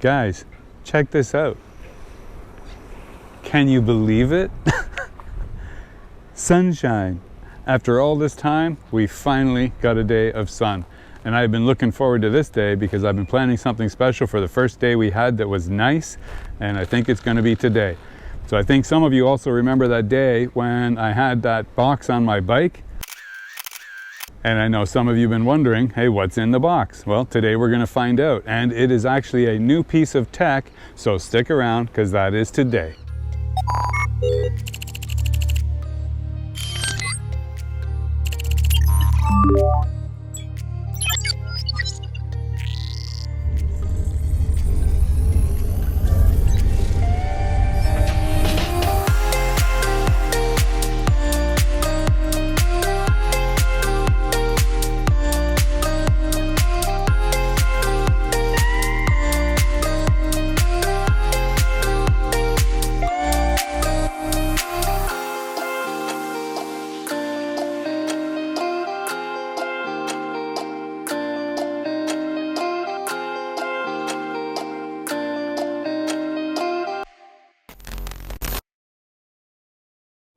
Guys, check this out. Can you believe it? Sunshine. After all this time, we finally got a day of sun. And I've been looking forward to this day because I've been planning something special for the first day we had that was nice, and I think it's going to be today. So I think some of you also remember that day when I had that box on my bike. And I know some of you have been wondering, hey, what's in the box? Well, today we're going to find out. And it is actually a new piece of tech, so stick around because that is today.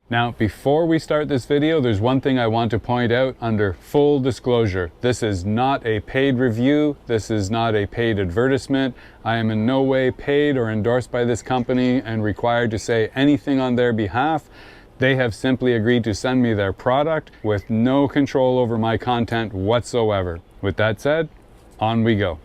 Now, before we start this video, there's one thing I want to point out under full disclosure. This is not a paid review. This is not a paid advertisement. I am in no way paid or endorsed by this company and required to say anything on their behalf. They have simply agreed to send me their product with no control over my content whatsoever. With that said, on we go.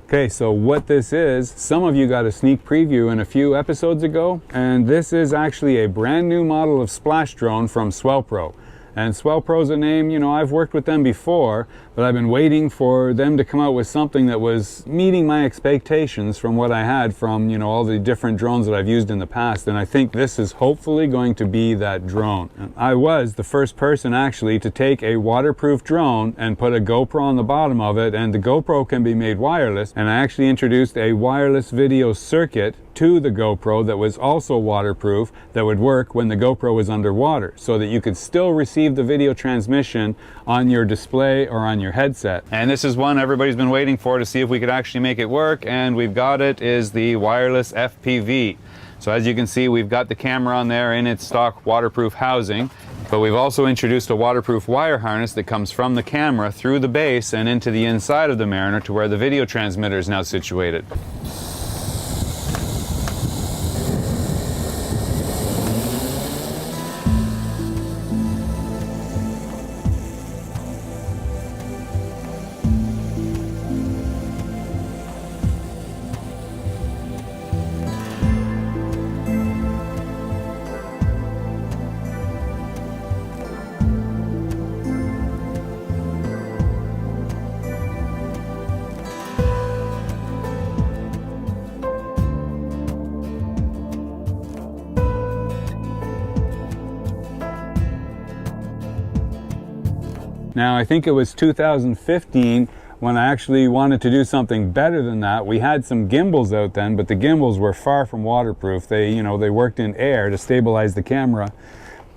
Okay, so what this is, some of you got a sneak preview in a few episodes ago, and this is actually a brand new model of splash drone from SwellPro. And SwellPro's a name, you know, I've worked with them before, but I've been waiting for them to come out with something that was meeting my expectations from what I had from, you know, all the different drones that I've used in the past. And I think this is hopefully going to be that drone. And I was the first person actually to take a waterproof drone and put a GoPro on the bottom of it, and the GoPro can be made wireless. And I actually introduced a wireless video circuit to the GoPro that was also waterproof, that would work when the GoPro was underwater, so that you could still receive the video transmission on your display or on your headset. And this is one everybody's been waiting for to see if we could actually make it work, and we've got it, is the wireless FPV. So as you can see, we've got the camera on there in its stock waterproof housing, but we've also introduced a waterproof wire harness that comes from the camera through the base and into the inside of the Mariner to where the video transmitter is now situated. Now, I think it was 2015 when I actually wanted to do something better than that. We had some gimbals out then, but the gimbals were far from waterproof. They worked in air to stabilize the camera.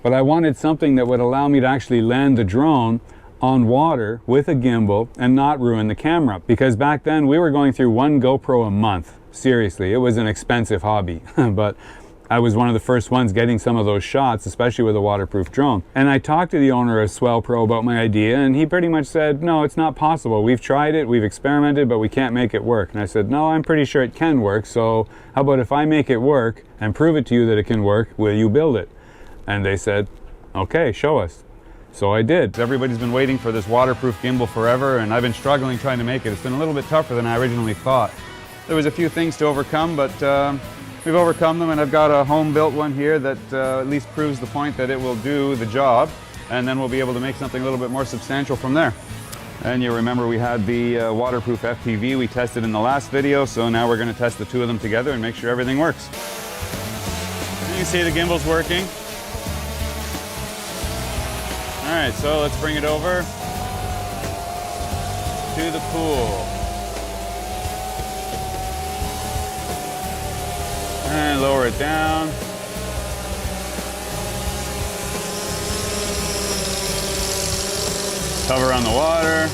But I wanted something that would allow me to actually land the drone on water with a gimbal and not ruin the camera. Because back then we were going through one GoPro a month. Seriously, it was an expensive hobby. But I was one of the first ones getting some of those shots, especially with a waterproof drone. And I talked to the owner of SwellPro about my idea, and he pretty much said, no, it's not possible. We've tried it, we've experimented, but we can't make it work. And I said, no, I'm pretty sure it can work. So how about if I make it work and prove it to you that it can work, will you build it? And they said, okay, show us. So I did. Everybody's been waiting for this waterproof gimbal forever, and I've been struggling trying to make it. It's been a little bit tougher than I originally thought. There was a few things to overcome, but we've overcome them, and I've got a home-built one here that at least proves the point that it will do the job, and then we'll be able to make something a little bit more substantial from there. And you remember we had the waterproof FPV we tested in the last video, so now we're going to test the two of them together and make sure everything works. You can see the gimbal's working. All right, so let's bring it over to the pool. And lower it down. Hover on the water,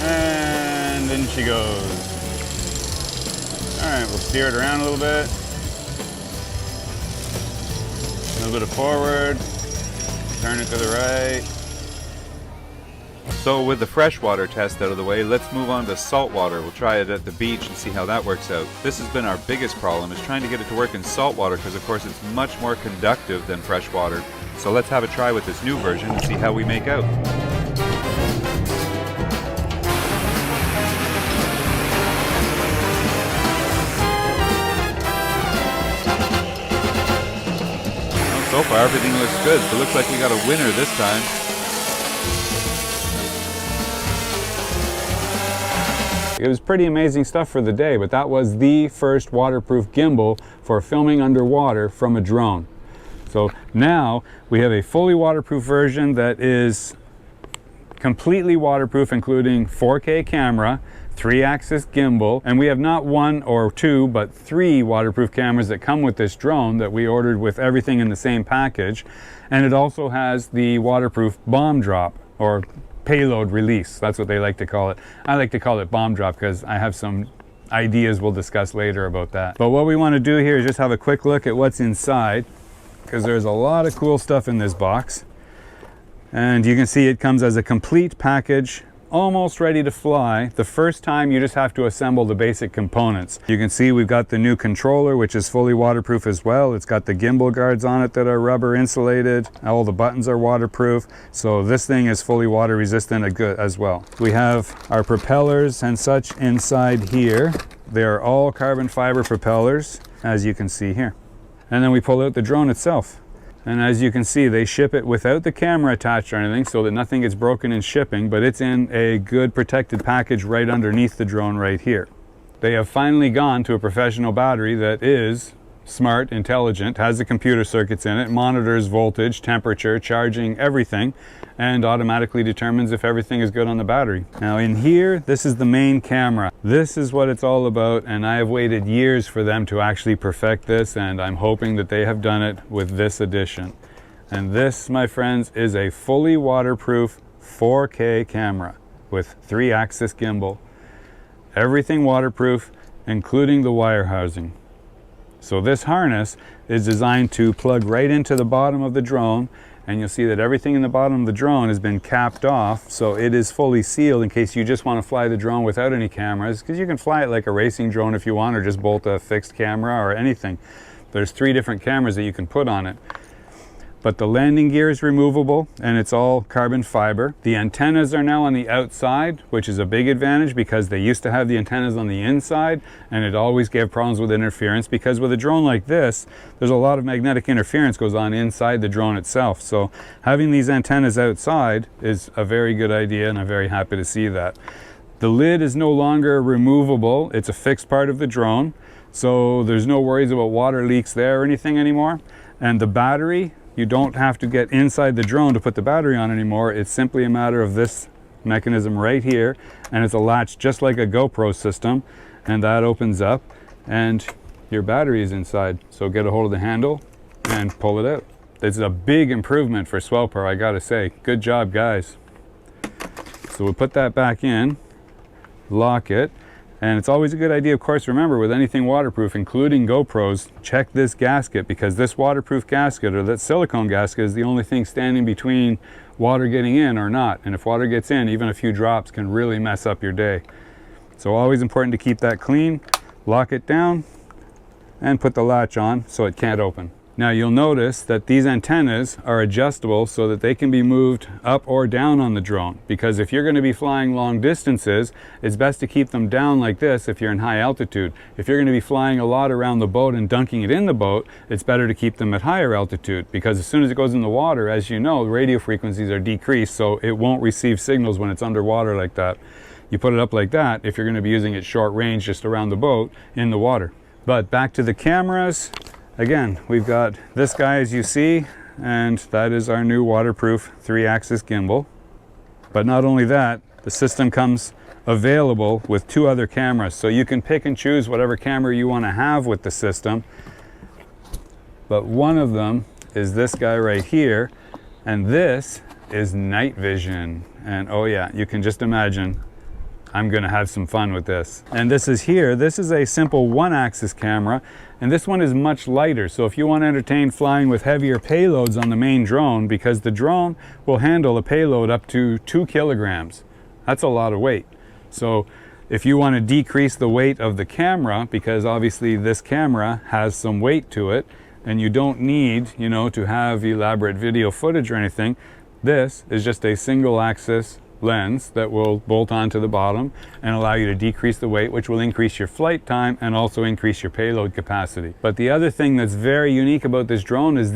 and then she goes. Alright, we'll steer it around a little bit. A little bit of forward. Turn it to the right. So with the freshwater test out of the way, let's move on to saltwater. We'll try it at the beach and see how that works out. This has been our biggest problem, is trying to get it to work in saltwater because of course it's much more conductive than freshwater. So let's have a try with this new version and see how we make out. So far everything looks good, so it looks like we got a winner this time. It was pretty amazing stuff for the day, but that was the first waterproof gimbal for filming underwater from a drone. So now we have a fully waterproof version that is completely waterproof, including 4K camera, 3-axis gimbal, and we have not 1 or 2 but 3 waterproof cameras that come with this drone that we ordered with everything in the same package. And it also has the waterproof bomb drop, or payload release. That's what they like to call it. I like to call it bomb drop because I have some ideas we'll discuss later about that. But what we want to do here is just have a quick look at what's inside, because there's a lot of cool stuff in this box. And you can see it comes as a complete package, almost ready to fly. The first time you just have to assemble the basic components. You can see we've got the new controller, which is fully waterproof as well. It's got the gimbal guards on it that are rubber insulated. All the buttons are waterproof. So this thing is fully water resistant as well. We have our propellers and such inside here. They are all carbon fiber propellers, as you can see here. And then we pull out the drone itself. And as you can see, they ship it without the camera attached or anything so that nothing gets broken in shipping, but it's in a good protected package right underneath the drone right here. They have finally gone to a professional battery that is smart, intelligent, has the computer circuits in it, monitors voltage, temperature, charging, everything, and automatically determines if everything is good on the battery. Now in here, this is the main camera. This is what it's all about, and I have waited years for them to actually perfect this, and I'm hoping that they have done it with this edition. And this, my friends, is a fully waterproof 4K camera with 3-axis gimbal. Everything waterproof, including the wire housing. So this harness is designed to plug right into the bottom of the drone, and you'll see that everything in the bottom of the drone has been capped off, so it is fully sealed in case you just want to fly the drone without any cameras, because you can fly it like a racing drone if you want, or just bolt a fixed camera or anything. There's 3 different cameras that you can put on it. But the landing gear is removable, and it's all carbon fiber. The antennas are now on the outside, which is a big advantage because they used to have the antennas on the inside, and it always gave problems with interference, because with a drone like this, there's a lot of magnetic interference goes on inside the drone itself. So having these antennas outside is a very good idea, and I'm very happy to see that. The lid is no longer removable. It's a fixed part of the drone, so there's no worries about water leaks there or anything anymore. And the battery, you don't have to get inside the drone to put the battery on anymore. It's simply a matter of this mechanism right here, and it's a latch just like a GoPro system, and that opens up and your battery is inside. So get a hold of the handle and pull it out. This is a big improvement for Swellpower, I gotta say. Good job, guys. So we'll put that back in, lock it. And it's always a good idea, of course, remember, with anything waterproof, including GoPros, check this gasket, because this waterproof gasket, or that silicone gasket, is the only thing standing between water getting in or not. And if water gets in, even a few drops can really mess up your day. So always important to keep that clean, lock it down, and put the latch on so it can't open. Now you'll notice that these antennas are adjustable so that they can be moved up or down on the drone, because if you're going to be flying long distances, it's best to keep them down like this if you're in high altitude. If you're going to be flying a lot around the boat and dunking it in the boat, it's better to keep them at higher altitude, because as soon as it goes in the water, as you know, radio frequencies are decreased, so it won't receive signals when it's underwater like that. You put it up like that if you're going to be using it short range just around the boat in the water. But back to the cameras. Again, we've got this guy, as you see, and that is our new waterproof 3-axis gimbal. But not only that, the system comes available with 2 other cameras, so you can pick and choose whatever camera you want to have with the system. But one of them is this guy right here, and this is night vision. And oh yeah, you can just imagine I'm gonna have some fun with this. And this is a simple one-axis camera, and this one is much lighter. So if you want to entertain flying with heavier payloads on the main drone, because the drone will handle a payload up to 2 kilograms. That's a lot of weight. So if you want to decrease the weight of the camera, because obviously this camera has some weight to it, and you don't need, you know, to have elaborate video footage or anything, this is just a single axis lens that will bolt onto the bottom and allow you to decrease the weight, which will increase your flight time and also increase your payload capacity. But the other thing that's very unique about this drone is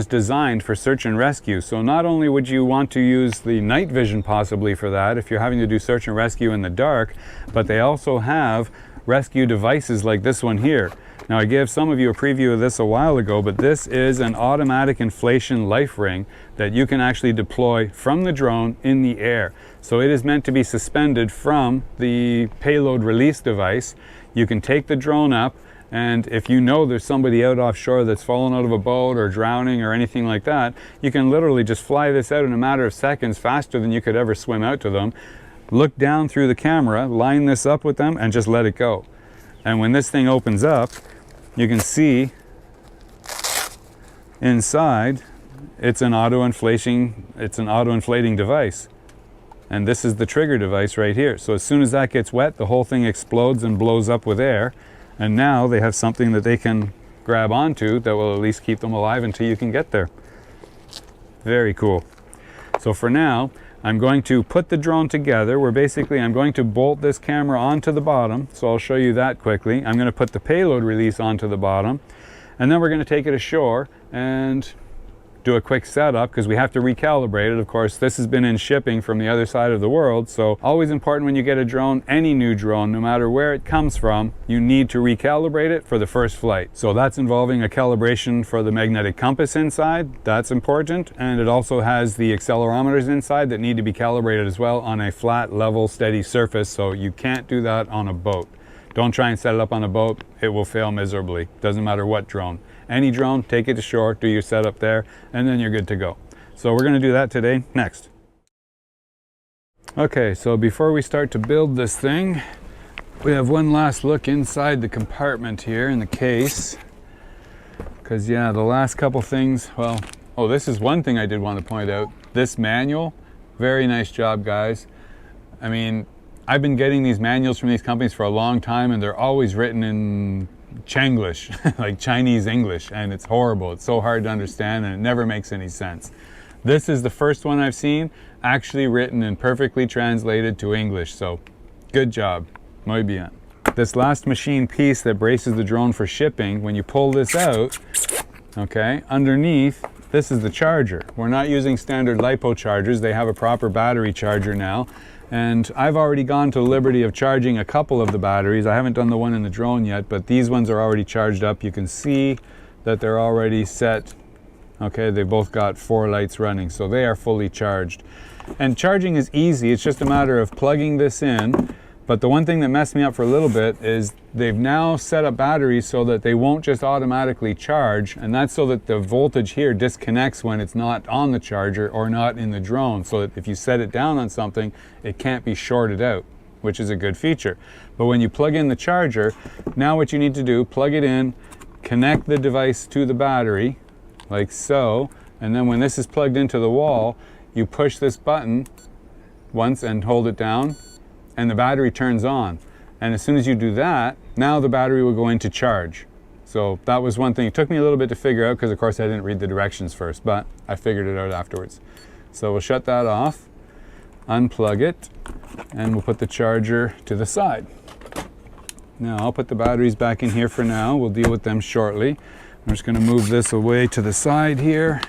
designed for search and rescue. So not only would you want to use the night vision possibly for that if you're having to do search and rescue in the dark, but they also have rescue devices like this one here. Now, I gave some of you a preview of this a while ago, but this is an automatic inflation life ring that you can actually deploy from the drone in the air. So it is meant to be suspended from the payload release device. You can take the drone up, and if you know there's somebody out offshore that's fallen out of a boat or drowning or anything like that, you can literally just fly this out in a matter of seconds, faster than you could ever swim out to them. Look down through the camera, line this up with them, and just let it go. And when this thing opens up, you can see inside it's an auto-inflating device. And this is the trigger device right here. So as soon as that gets wet, the whole thing explodes and blows up with air. And now they have something that they can grab onto that will at least keep them alive until you can get there. Very cool. So for now, I'm going to put the drone together where basically I'm going to bolt this camera onto the bottom. So I'll show you that quickly. I'm going to put the payload release onto the bottom, and then we're going to take it ashore and do a quick setup because we have to recalibrate it. Of course, this has been in shipping from the other side of the world, so always important when you get a drone, any new drone, no matter where it comes from, you need to recalibrate it for the first flight. So that's involving a calibration for the magnetic compass inside. That's important, and it also has the accelerometers inside that need to be calibrated as well on a flat, level, steady surface, so you can't do that on a boat. Don't try and set it up on a boat. It will fail miserably. Doesn't matter what drone. Any drone, take it to shore, do your setup there, and then you're good to go. So we're going to do that today, next. Okay, so before we start to build this thing, we have one last look inside the compartment here in the case. Because yeah, the last couple things, well, oh, this is one thing I did want to point out. This manual, very nice job, guys. I mean, I've been getting these manuals from these companies for a long time, and they're always written in Chinglish, like Chinese English, and it's horrible. It's so hard to understand, and it never makes any sense. This is the first one I've seen actually written and perfectly translated to English, so good job. Muy bien. This last machine piece that braces the drone for shipping, when you pull this out, okay, underneath, this is the charger. We're not using standard LiPo chargers. They have a proper battery charger now. And I've already gone to the liberty of charging a couple of the batteries. I haven't done the one in the drone yet, but these ones are already charged up. You can see that they're already set. Okay, they both got 4 lights running, so they are fully charged. And charging is easy. It's just a matter of plugging this in. But the one thing that messed me up for a little bit is they've now set up batteries so that they won't just automatically charge, and that's so that the voltage here disconnects when it's not on the charger or not in the drone, so that if you set it down on something, it can't be shorted out, which is a good feature. But when you plug in the charger, now what you need to do, plug it in, connect the device to the battery, like so, and then when this is plugged into the wall, you push this button once and hold it down, and the battery turns on. And as soon as you do that, now the battery will go into charge. So that was one thing. It took me a little bit to figure out because of course I didn't read the directions first, but I figured it out afterwards. So we'll shut that off, unplug it, and we'll put the charger to the side. Now I'll put the batteries back in here for now. We'll deal with them shortly. I'm just going to move this away to the side here,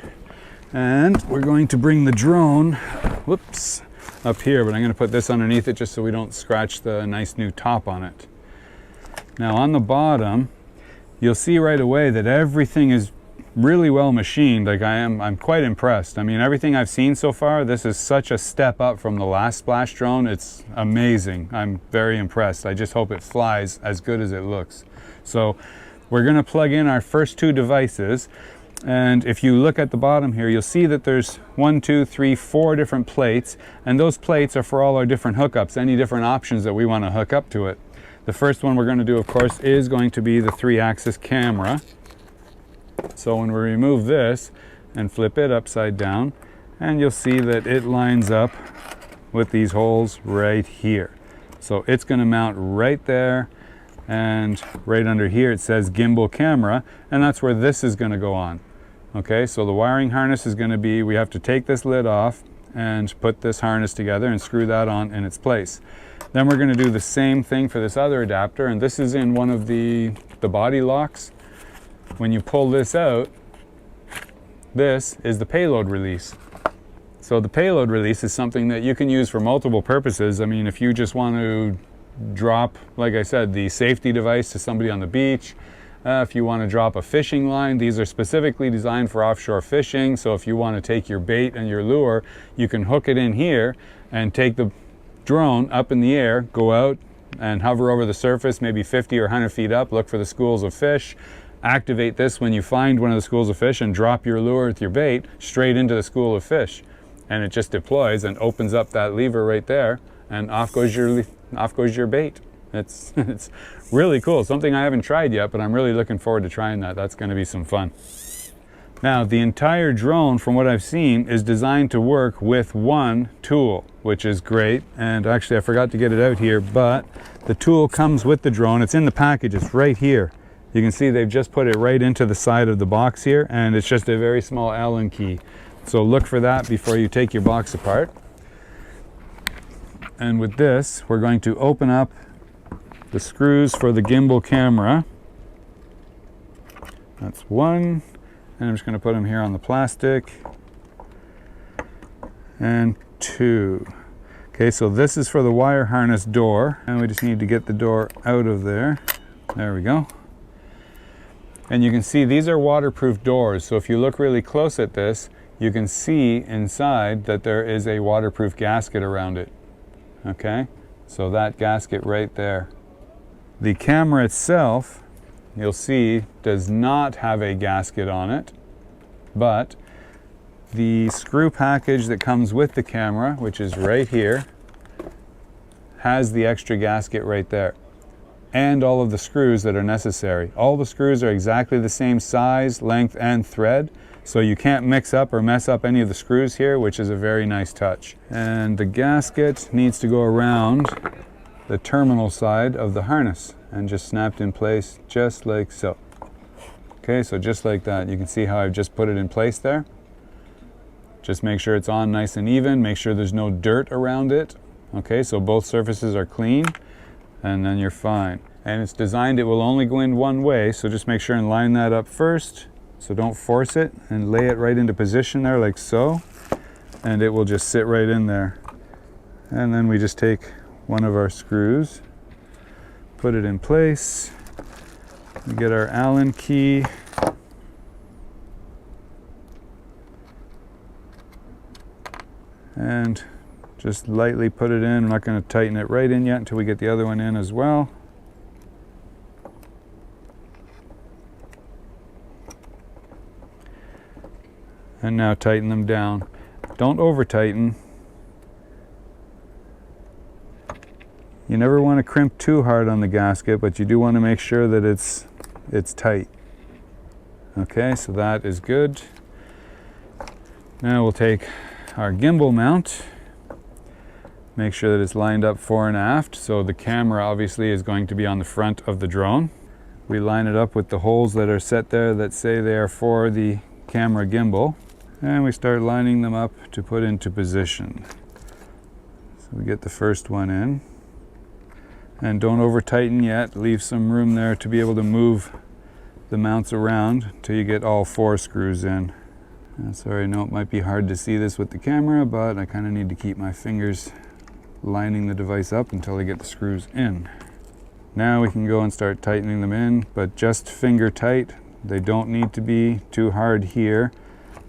and we're going to bring the drone, whoops, up here, but I'm going to put this underneath it just so we don't scratch the nice new top on it. Now on the bottom, you'll see right away that everything is really well machined. Like I'm quite impressed. I mean, everything I've seen so far, this is such a step up from the last splash drone. It's amazing. I'm very impressed. I just hope it flies as good as it looks. So we're going to plug in our first 2 devices. And if you look at the bottom here, you'll see that there's 1, 2, 3, 4 different plates, and those plates are for all our different hookups, any different options that we want to hook up to it. The first one we're going to do, of course, is going to be the 3-axis camera. So when we remove this and flip it upside down, and you'll see that it lines up with these holes right here. So it's going to mount right there, and right under here it says gimbal camera, and that's where this is going to go on. Okay, so the wiring harness is going to be, we have to take this lid off and put this harness together and screw that on in its place. Then we're going to do the same thing for this other adapter, and this is in one of the body locks. When you pull this out, this is the payload release. So the payload release is something that you can use for multiple purposes. I mean, if you just want to drop, like I said, the safety device to somebody on the beach, if you want to drop a fishing line, these are specifically designed for offshore fishing. So if you want to take your bait and your lure, you can hook it in here and take the drone up in the air, go out and hover over the surface, maybe 50 or 100 feet up, look for the schools of fish, activate this when you find one of the schools of fish, and drop your lure with your bait straight into the school of fish. And it just deploys and opens up that lever right there, and off goes your bait. It's really cool. Something I haven't tried yet, but I'm really looking forward to trying that. That's going to be some fun. Now, the entire drone, from what I've seen, is designed to work with one tool, which is great. And actually, I forgot to get it out here, but the tool comes with the drone. It's in the package. It's right here. You can see they've just put it right into the side of the box here, and it's just a very small Allen key. So look for that before you take your box apart. And with this, we're going to open up the screws for the gimbal camera. That's one. And I'm just going to put them here on the plastic. And 2. Okay, so this is for the wire harness door. And we just need to get the door out of there. There we go. And you can see these are waterproof doors. So if you look really close at this, you can see inside that there is a waterproof gasket around it. Okay, so that gasket right there. The camera itself, you'll see, does not have a gasket on it, but the screw package that comes with the camera, which is right here, has the extra gasket right there, and all of the screws that are necessary. All the screws are exactly the same size, length, and thread, so you can't mix up or mess up any of the screws here, which is a very nice touch. And the gasket needs to go around the terminal side of the harness and just snapped in place just like so. Okay, so just like that. You can see how I've just put it in place there. Just make sure it's on nice and even. Make sure there's no dirt around it. Okay, so both surfaces are clean, and then you're fine. And it's designed, it will only go in one way, so just make sure and line that up first. So don't force it, and lay it right into position there like so, and it will just sit right in there. And then we just take one of our screws, put it in place, we get our Allen key, and just lightly put it in. I'm not going to tighten it right in yet until we get the other one in as well. And now tighten them down. Don't over tighten. You never want to crimp too hard on the gasket, but you do want to make sure that it's tight. Okay, so that is good. Now we'll take our gimbal mount, make sure that it's lined up fore and aft, so the camera obviously is going to be on the front of the drone. We line it up with the holes that are set there that say they are for the camera gimbal, and we start lining them up to put into position. So we get the first one in, and don't over tighten yet, leave some room there to be able to move the mounts around until you get all 4 screws in. Sorry, I know it might be hard to see this with the camera, but I kind of need to keep my fingers lining the device up until I get the screws in. Now we can go and start tightening them in, but just finger tight. They don't need to be too hard here.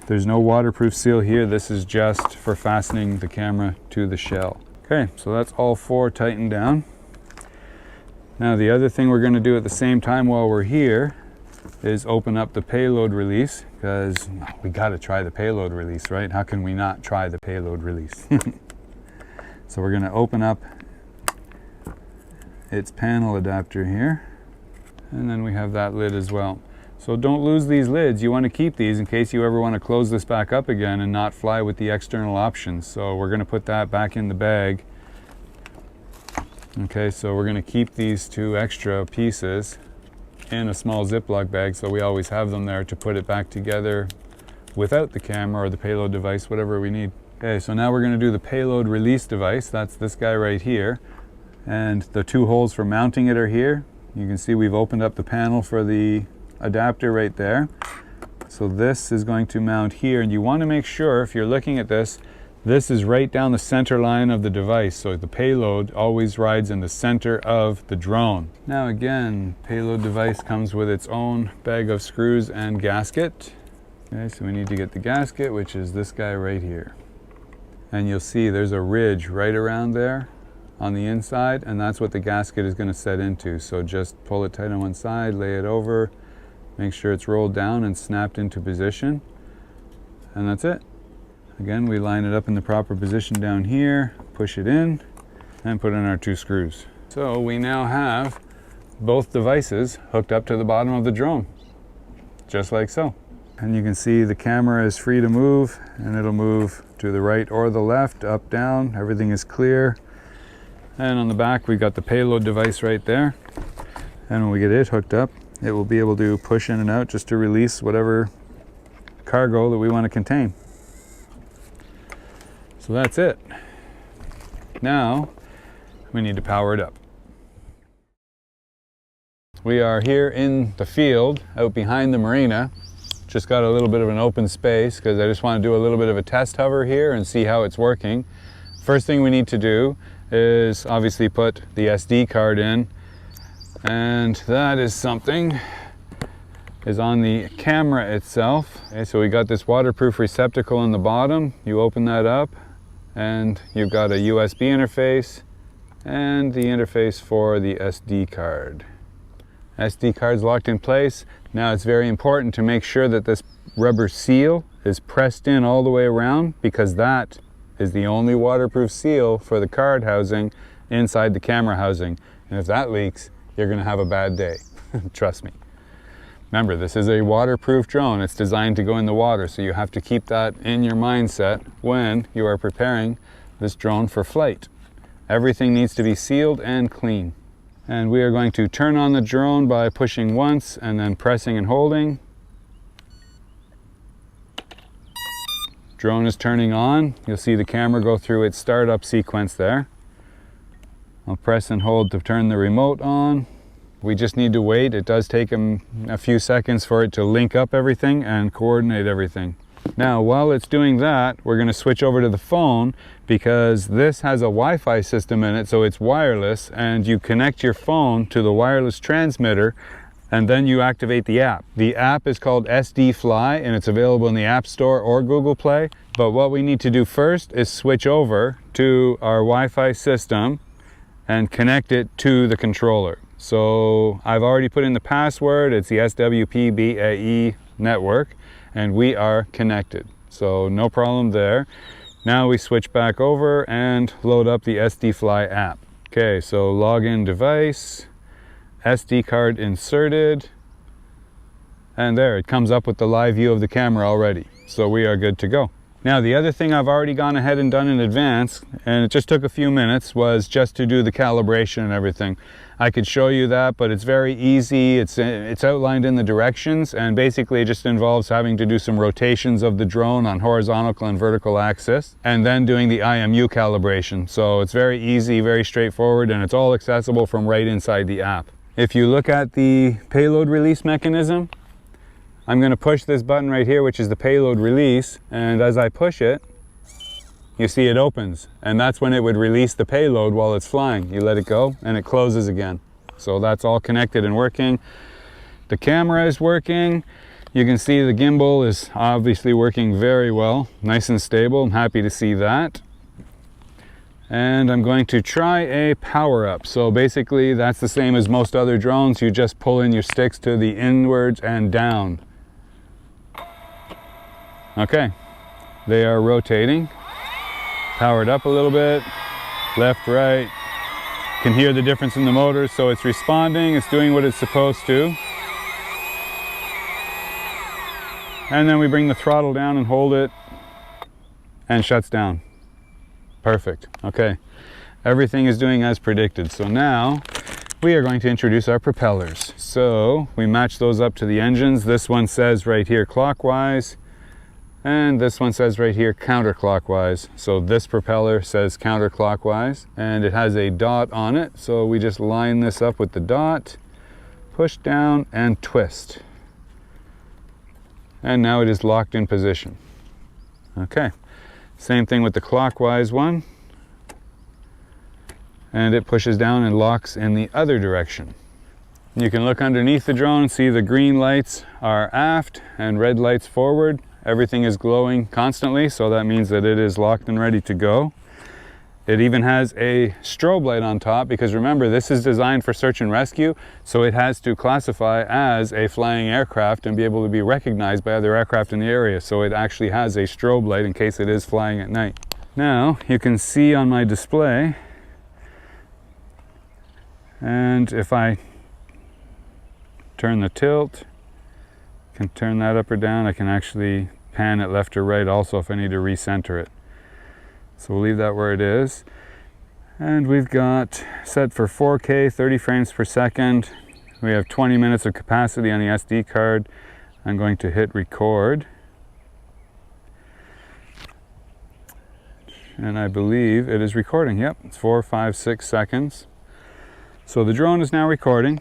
There's no waterproof seal here. This is just for fastening the camera to the shell. Okay, so that's all 4 tightened down. Now the other thing we're going to do at the same time while we're here is open up the payload release, because we got to try the payload release, right? How can we not try the payload release? So we're going to open up its panel adapter here, and then we have that lid as well. So don't lose these lids. You want to keep these in case you ever want to close this back up again and not fly with the external options. So we're going to put that back in the bag. Okay, so we're going to keep these two extra pieces in a small Ziploc bag, so we always have them there to put it back together without the camera or the payload device, whatever we need. Okay, so now we're going to do the payload release device. That's this guy right here. And the two holes for mounting it are here. You can see we've opened up the panel for the adapter right there. So this is going to mount here, and you want to make sure, if you're looking at this, this is right down the center line of the device, so the payload always rides in the center of the drone. Now again, payload device comes with its own bag of screws and gasket. Okay, so we need to get the gasket, which is this guy right here. And you'll see there's a ridge right around there on the inside, and that's what the gasket is going to set into. So just pull it tight on one side, lay it over, make sure it's rolled down and snapped into position, and that's it. Again, we line it up in the proper position down here, push it in, and put in our two screws. So we now have both devices hooked up to the bottom of the drone, just like so. And you can see the camera is free to move, and it'll move to the right or the left, up, down, everything is clear. And on the back, we've got the payload device right there. And when we get it hooked up, it will be able to push in and out just to release whatever cargo that we want to contain. So that's it. Now we need to power it up. We are here in the field out behind the marina. Just got a little bit of an open space because I just want to do a little bit of a test hover here and see how it's working. First thing we need to do is obviously put the SD card in, and that is something is on the camera itself. Okay, so we got this waterproof receptacle in the bottom. You open that up and you've got a USB interface and the interface for the SD card. SD card's locked in place. Now it's very important to make sure that this rubber seal is pressed in all the way around, because that is the only waterproof seal for the card housing inside the camera housing. And if that leaks, you're going to have a bad day. Trust me. Remember, this is a waterproof drone. It's designed to go in the water, so you have to keep that in your mindset when you are preparing this drone for flight. Everything needs to be sealed and clean. And we are going to turn on the drone by pushing once and then pressing and holding. Drone is turning on. You'll see the camera go through its startup sequence there. I'll press and hold to turn the remote on. We just need to wait. It does take a few seconds for it to link up everything and coordinate everything. Now, while it's doing that, we're going to switch over to the phone, because this has a Wi-Fi system in it, so it's wireless, and you connect your phone to the wireless transmitter, and then you activate the app. The app is called SD Fly, and it's available in the App Store or Google Play. But what we need to do first is switch over to our Wi-Fi system and connect it to the controller. So I've already put in the password. It's the SWPBAE network, and we are connected. So no problem there. Now we switch back over and load up the SD Fly app. Okay, so login device, SD card inserted, and there it comes up with the live view of the camera already. So we are good to go. Now, the other thing I've already gone ahead and done in advance, and it just took a few minutes, was just to do the calibration and everything. I could show you that, but it's very easy. It's outlined in the directions, and basically it just involves having to do some rotations of the drone on horizontal and vertical axis, and then doing the IMU calibration. So it's very easy, very straightforward, and it's all accessible from right inside the app. If you look at the payload release mechanism, I'm going to push this button right here, which is the payload release, and as I push it, you see it opens, and that's when it would release the payload while it's flying. You let it go and it closes again. So that's all connected and working. The camera is working. You can see the gimbal is obviously working very well, nice and stable. I'm happy to see that. And I'm going to try a power up. So basically that's the same as most other drones. You just pull in your sticks to the inwards and down. Okay, they are rotating. Powered up a little bit, left, right. Can hear the difference in the motors, so it's responding, it's doing what it's supposed to. And then we bring the throttle down and hold it, and shuts down. Perfect. Okay, everything is doing as predicted. So now we are going to introduce our propellers. So we match those up to the engines. This one says right here clockwise, and this one says right here counterclockwise. So this propeller says counterclockwise, and it has a dot on it. So we just line this up with the dot, push down and twist. And now it is locked in position. Okay, same thing with the clockwise one. And it pushes down and locks in the other direction. You can look underneath the drone and see the green lights are aft and red lights forward. Everything is glowing constantly, so that means that it is locked and ready to go. It even has a strobe light on top, because remember, this is designed for search and rescue, so it has to classify as a flying aircraft and be able to be recognized by other aircraft in the area. So it actually has a strobe light in case it is flying at night. Now you can see on my display, and if I turn the tilt, can turn that up or down. I can actually pan it left or right also if I need to recenter it. So we'll leave that where it is. And we've got set for 4K, 30 frames per second. We have 20 minutes of capacity on the SD card. I'm going to hit record. And I believe it is recording. Yep, it's 4, 5, 6 seconds. So the drone is now recording.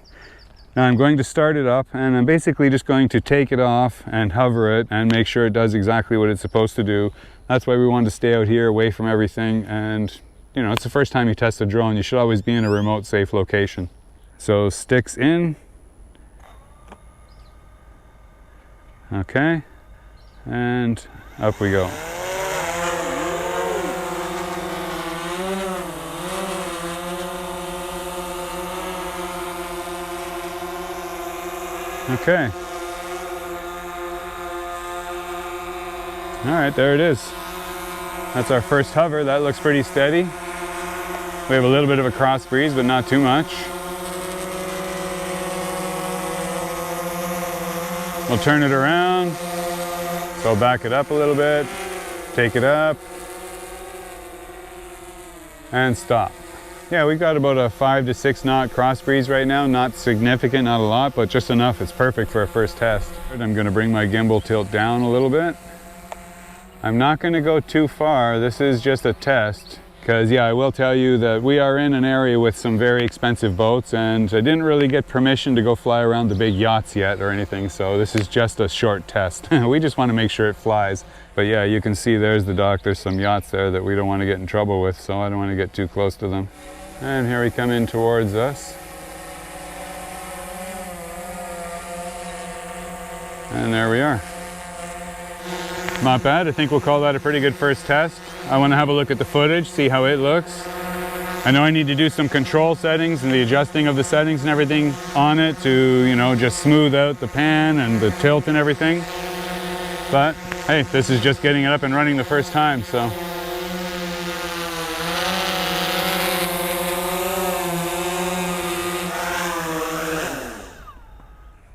Now I'm going to start it up, and I'm basically just going to take it off and hover it and make sure it does exactly what it's supposed to do. That's why we wanted to stay out here away from everything, and you know, it's the first time you test a drone. You should always be in a remote, safe location. So sticks in. Okay, and up we go. Okay. All right, there it is. That's our first hover. That looks pretty steady. We have a little bit of a cross breeze, but not too much. We'll turn it around. So back it up a little bit, take it up, and stop. Yeah, we've got about a 5 to 6 knot cross breeze right now. Not significant, not a lot, but just enough. It's perfect for a first test. I'm going to bring my gimbal tilt down a little bit. I'm not going to go too far. This is just a test, because yeah, I will tell you that we are in an area with some very expensive boats, and I didn't really get permission to go fly around the big yachts yet or anything, so this is just a short test. We just want to make sure it flies. But yeah, you can see there's the dock. There's some yachts there that we don't want to get in trouble with, so I don't want to get too close to them. And here we come in towards us. And there we are. Not bad. I think we'll call that a pretty good first test. I want to have a look at the footage, see how it looks. I know I need to do some control settings and the adjusting of the settings and everything on it to, you know, just smooth out the pan and the tilt and everything. But hey, this is just getting it up and running the first time, so.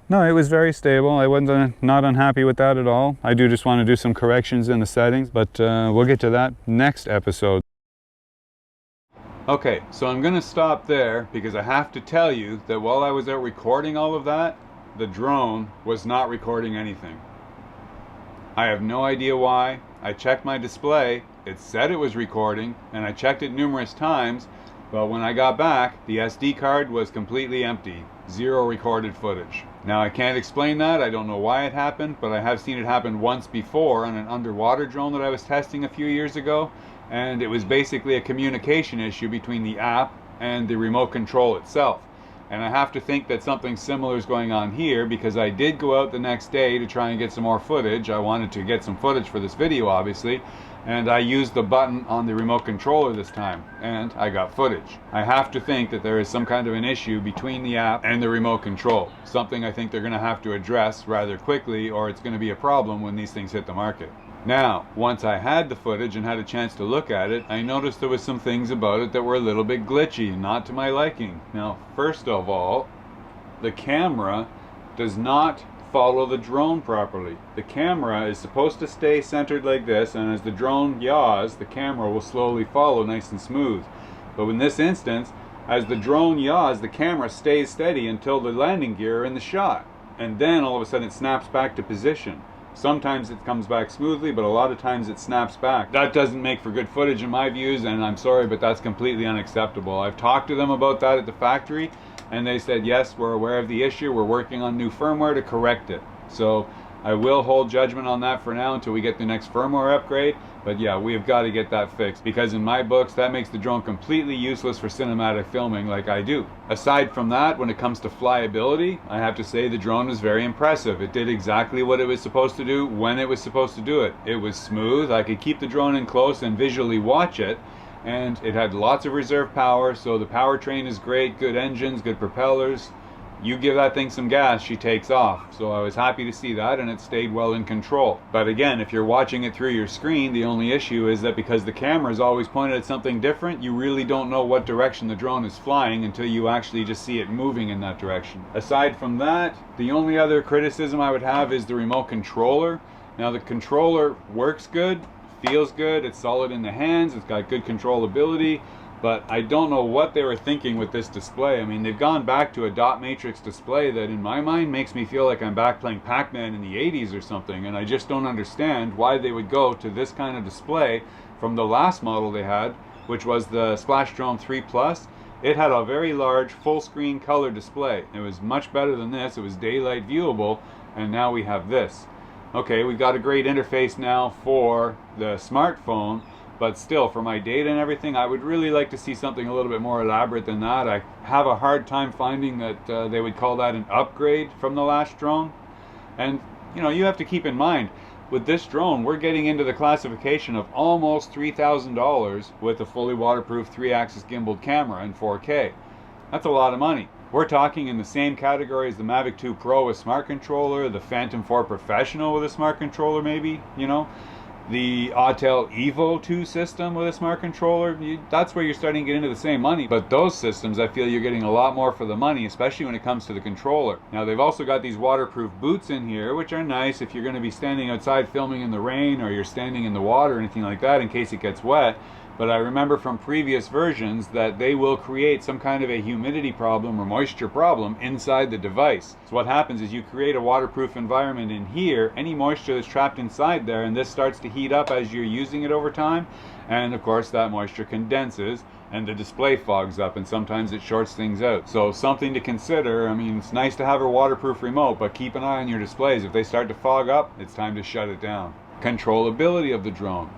No, it was very stable. I wasn't not unhappy with that at all. I do just want to do some corrections in the settings, but we'll get to that next episode. Okay, so I'm going to stop there because I have to tell you that while I was out recording all of that, the drone was not recording anything. I have no idea why. I checked my display, it said it was recording, and I checked it numerous times, but when I got back, the SD card was completely empty. Zero recorded footage. Now I can't explain that, I don't know why it happened, but I have seen it happen once before on an underwater drone that I was testing a few years ago, and it was basically a communication issue between the app and the remote control itself. And I have to think that something similar is going on here, because I did go out the next day to try and get some more footage. I wanted to get some footage for this video, obviously, and I used the button on the remote controller this time, and I got footage. I have to think that there is some kind of an issue between the app and the remote control. Something I think they're going to have to address rather quickly, or it's going to be a problem when these things hit the market. Now, once I had the footage and had a chance to look at it, I noticed there was some things about it that were a little bit glitchy, not to my liking. Now, first of all, the camera does not follow the drone properly. The camera is supposed to stay centered like this, and as the drone yaws, the camera will slowly follow nice and smooth. But in this instance, as the drone yaws, the camera stays steady until the landing gear are in the shot. And then all of a sudden it snaps back to position. Sometimes it comes back smoothly, but a lot of times it snaps back. That doesn't make for good footage in my views, and I'm sorry, but that's completely unacceptable. I've talked to them about that at the factory, and they said, yes, we're aware of the issue, we're working on new firmware to correct it. So I will hold judgment on that for now until we get the next firmware upgrade. But yeah, we have got to get that fixed, because in my books that makes the drone completely useless for cinematic filming like I do. Aside from that, when it comes to flyability, I have to say the drone is very impressive. It did exactly what it was supposed to do when it was supposed to do it. It was smooth, I could keep the drone in close and visually watch it, and it had lots of reserve power, so the powertrain is great, good engines, good propellers. You give that thing some gas, she takes off. So I was happy to see that, and it stayed well in control. But again, if you're watching it through your screen, the only issue is that because the camera is always pointed at something different, you really don't know what direction the drone is flying until you actually just see it moving in that direction. Aside from that, the only other criticism I would have is the remote controller. Now the controller works good, feels good, it's solid in the hands, it's got good controllability, but I don't know what they were thinking with this display. I mean, they've gone back to a dot matrix display that in my mind makes me feel like I'm back playing Pac-Man in the 80s or something, and I just don't understand why they would go to this kind of display from the last model they had, which was the Splash Drone 3 Plus. It had a very large full screen color display. It was much better than this, it was daylight viewable, and now we have this. Okay, we've got a great interface now for the smartphone, but still, for my data and everything, I would really like to see something a little bit more elaborate than that. I have a hard time finding that they would call that an upgrade from the last drone. And, you know, you have to keep in mind, with this drone, we're getting into the classification of almost $3,000 with a fully waterproof 3-axis gimbaled camera in 4K. That's a lot of money. We're talking in the same category as the Mavic 2 Pro with smart controller, the Phantom 4 Professional with a smart controller maybe, you know. The Autel Evo 2 system with a smart controller, that's where you're starting to get into the same money. But those systems, I feel you're getting a lot more for the money, especially when it comes to the controller. Now they've also got these waterproof boots in here, which are nice if you're going to be standing outside filming in the rain, or you're standing in the water or anything like that in case it gets wet. But I remember from previous versions that they will create some kind of a humidity problem or moisture problem inside the device. So what happens is you create a waterproof environment in here, any moisture that's trapped inside there, and this starts to heat up as you're using it over time, and of course that moisture condenses and the display fogs up, and sometimes it shorts things out. So something to consider. I mean, it's nice to have a waterproof remote, but keep an eye on your displays. If they start to fog up, it's time to shut it down. Controllability of the drone.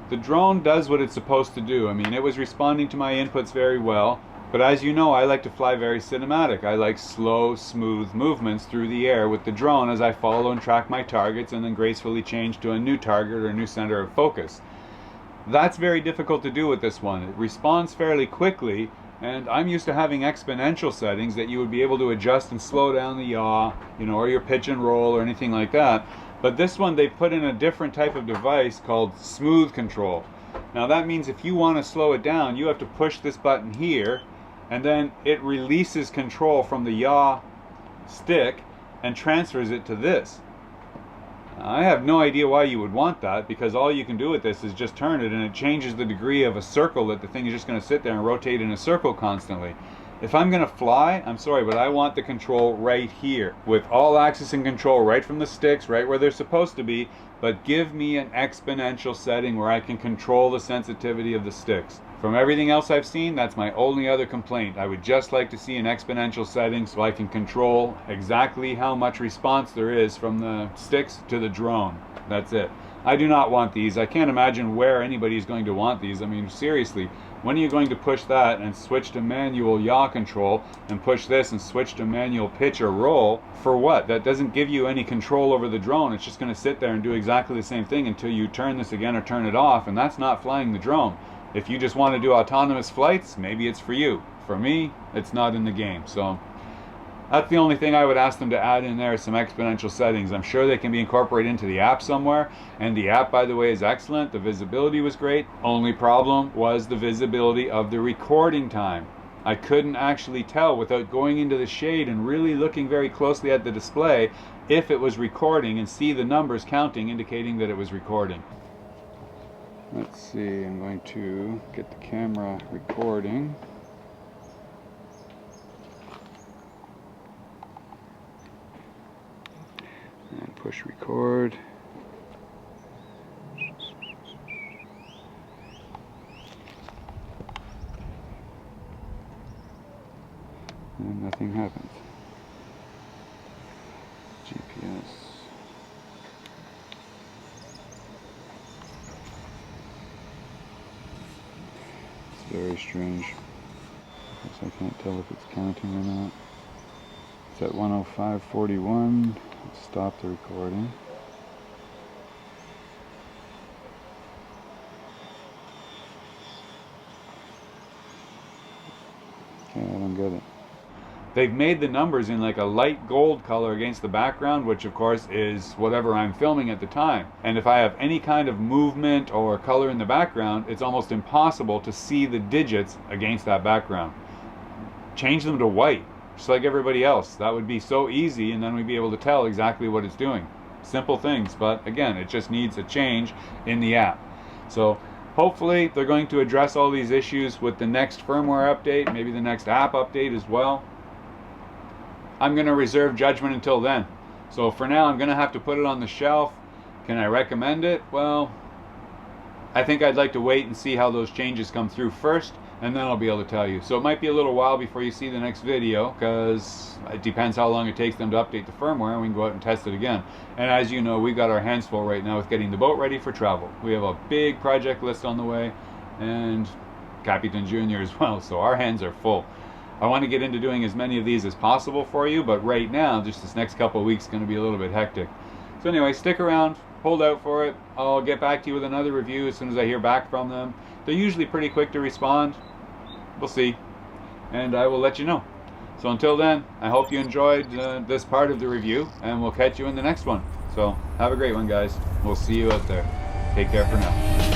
The drone does what it's supposed to do. I mean, it was responding to my inputs very well, but as you know, I like to fly very cinematic. I like slow, smooth movements through the air with the drone as I follow and track my targets and then gracefully change to a new target or a new center of focus. That's very difficult to do with this one. It responds fairly quickly, and I'm used to having exponential settings that you would be able to adjust and slow down the yaw, you know, or your pitch and roll or anything like that. But this one, they put in a different type of device called smooth control. Now that means if you want to slow it down, you have to push this button here, and then it releases control from the yaw stick and transfers it to this. I have no idea why you would want that, because all you can do with this is just turn it and it changes the degree of a circle that the thing is just going to sit there and rotate in a circle constantly. If I'm going to fly, I'm sorry, but I want the control right here, with all axis and control right from the sticks, right where they're supposed to be, but give me an exponential setting where I can control the sensitivity of the sticks. From everything else I've seen, that's my only other complaint. I would just like to see an exponential setting so I can control exactly how much response there is from the sticks to the drone. That's it. I do not want these. I can't imagine where anybody is going to want these. I mean, seriously, When are you going to push that and switch to manual yaw control and push this and switch to manual pitch or roll? For what? That doesn't give you any control over the drone. It's just going to sit there and do exactly the same thing until you turn this again or turn it off, and that's not flying the drone. If you just want to do autonomous flights, maybe it's for you. For me, it's not in the game. So that's the only thing I would ask them to add in there, some exponential settings. I'm sure they can be incorporated into the app somewhere, and the app, by the way, is excellent. The visibility was great. Only problem was the visibility of the recording time. I couldn't actually tell without going into the shade and really looking very closely at the display if it was recording and see the numbers counting indicating that it was recording. Let's see, I'm going to get the camera recording. And push record. And nothing happens. GPS. It's very strange. I can't tell if it's counting or not. It's at 105.41. Stop the recording. Okay, I don't get it. They've made the numbers in like a light gold color against the background, which of course is whatever I'm filming at the time. And if I have any kind of movement or color in the background, it's almost impossible to see the digits against that background. Change them to white, just like everybody else. That would be so easy, and then we'd be able to tell exactly what it's doing. Simple things, but again, it just needs a change in the app. So hopefully they're going to address all these issues with the next firmware update, maybe the next app update as well. I'm going to reserve judgment until then. So for now, I'm going to have to put it on the shelf. Can I recommend it? Well, I think I'd like to wait and see how those changes come through first, and then I'll be able to tell you. So it might be a little while before you see the next video, because it depends how long it takes them to update the firmware, and we can go out and test it again. And as you know, we've got our hands full right now with getting the boat ready for travel. We have a big project list on the way, and Capitan Junior as well, so our hands are full. I want to get into doing as many of these as possible for you, but right now, just this next couple of weeks is going to be a little bit hectic. So anyway, stick around, hold out for it. I'll get back to you with another review as soon as I hear back from them. They're usually pretty quick to respond. We'll see, and I will let you know. So until then, I hope you enjoyed this part of the review, and we'll catch you in the next one. So have a great one, guys. We'll see you out there. Take care for now.